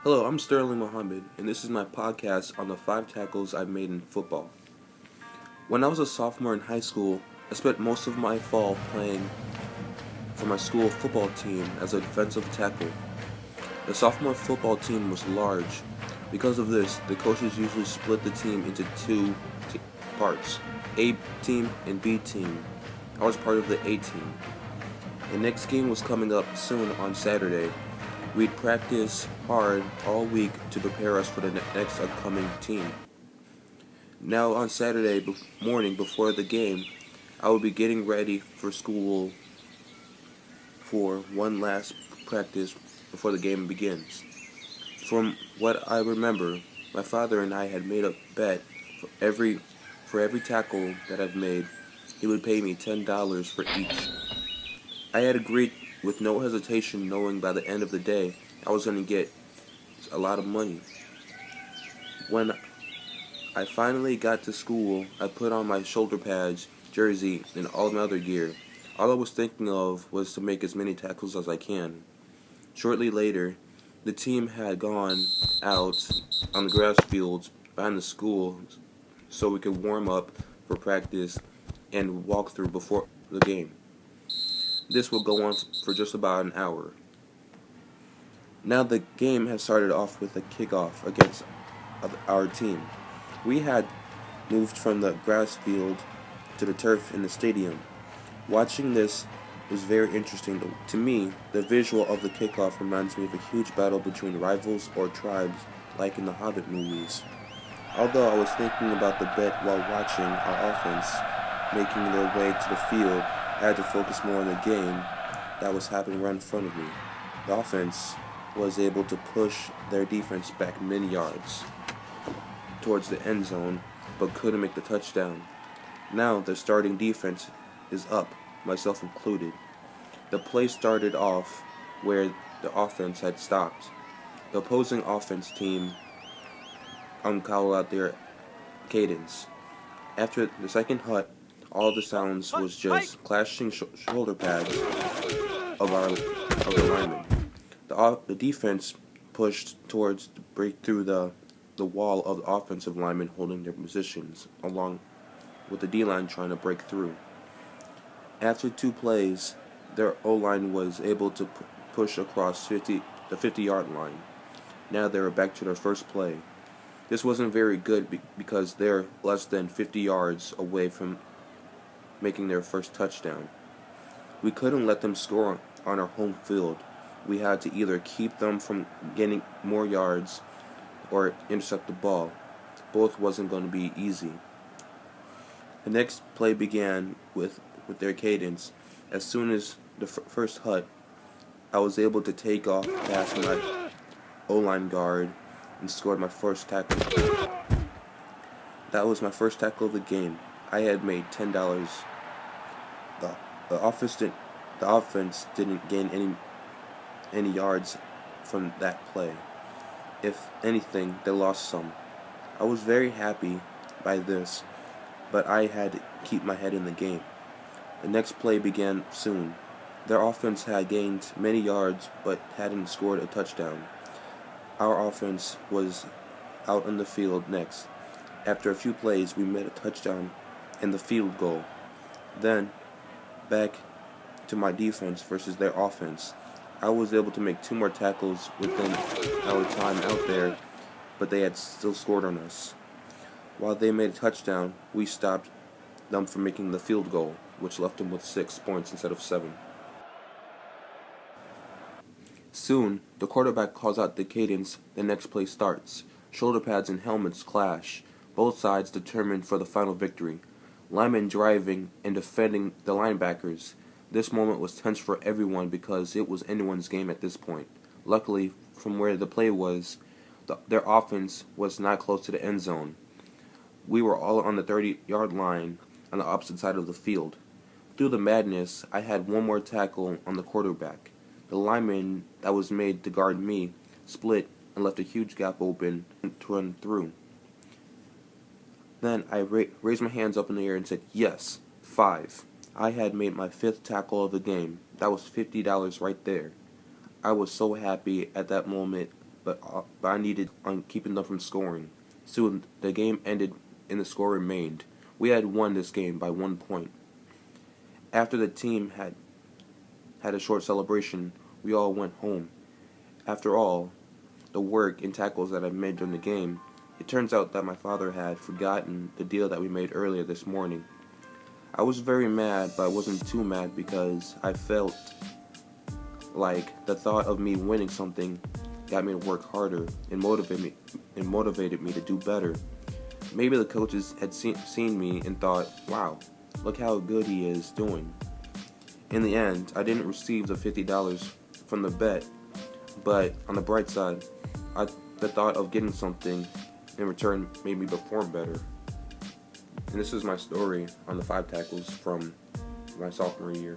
Hello, I'm Sterling Muhammad, and this is my podcast on the 5 tackles I've made in football. When I was a sophomore in high school, I spent most of my fall playing for my school football team as a defensive tackle. The sophomore football team was large. Because of this, the coaches usually split the team into two parts, A team and B team. I was part of the A team. The next game was coming up soon on Saturday. We'd practice hard all week to prepare us for the next upcoming team. Now on Saturday morning before the game, I will be getting ready for school for one last practice before the game begins. From what I remember, my father and I had made a bet for every tackle that I've made, he would pay me $10 for each. I had agreed with no hesitation, knowing by the end of the day I was going to get a lot of money. When I finally got to school, I put on my shoulder pads, jersey, and all my other gear. All I was thinking of was to make as many tackles as I can. Shortly later, the team had gone out on the grass fields behind the school so we could warm up for practice and walk through before the game. This will go on for just about an hour. Now the game has started off with a kickoff against our team. We had moved from the grass field to the turf in the stadium. Watching this was very interesting to me. The visual of the kickoff reminds me of a huge battle between rivals or tribes like in the Hobbit movies. Although I was thinking about the bet while watching our offense making their way to the field, I had to focus more on the game that was happening right in front of me. The offense was able to push their defense back many yards towards the end zone, but couldn't make the touchdown. Now the starting defense is up, myself included. The play started off where the offense had stopped. The opposing offense team called out their cadence. After the second hut, all the sounds was just clashing shoulder pads of the linemen. The defense pushed towards to break through the wall of the offensive linemen holding their positions, along with the D-line trying to break through. After 2 plays, their O-line was able to push across the 50-yard line. Now they were back to their first play. This wasn't very good because they're less than 50 yards away from making their first touchdown. We couldn't let them score on our home field. We had to either keep them from getting more yards or intercept the ball. Both wasn't going to be easy. The next play began with their cadence. As soon as the first hut, I was able to take off past my O-line guard and scored my first tackle. That was my first tackle of the game. I had made $10. The offense didn't gain any yards from that play. If anything, they lost some. I was very happy by this, but I had to keep my head in the game. The next play began soon. Their offense had gained many yards but hadn't scored a touchdown. Our offense was out on the field next. After a few plays, we made a touchdown and the field goal. Then, back to my defense versus their offense. I was able to make 2 more tackles within our time out there, but they had still scored on us. While they made a touchdown, we stopped them from making the field goal, which left them with 6 points instead of 7. Soon, the quarterback calls out the cadence, the next play starts. Shoulder pads and helmets clash, both sides determined for the final victory. Linemen driving and defending the linebackers. This moment was tense for everyone because it was anyone's game at this point. Luckily, from where the play was, their offense was not close to the end zone. We were all on the 30-yard line on the opposite side of the field. Through the madness, I had one more tackle on the quarterback. The lineman that was made to guard me split and left a huge gap open to run through. Then I raised my hands up in the air and said, "Yes, 5." I had made my 5th tackle of the game. That was $50 right there. I was so happy at that moment but I needed on keeping them from scoring. Soon the game ended and the score remained. We had won this game by 1 point. After the team had a short celebration, we all went home. After all the work and tackles that I made during the game, it turns out that my father had forgotten the deal that we made earlier this morning. I was very mad, but I wasn't too mad because I felt like the thought of me winning something got me to work harder and motivated me to do better. Maybe the coaches had seen me and thought, wow, look how good he is doing. In the end, I didn't receive the $50 from the bet, but on the bright side, the thought of getting something in return made me perform better. And this is my story on the 5 tackles from my sophomore year.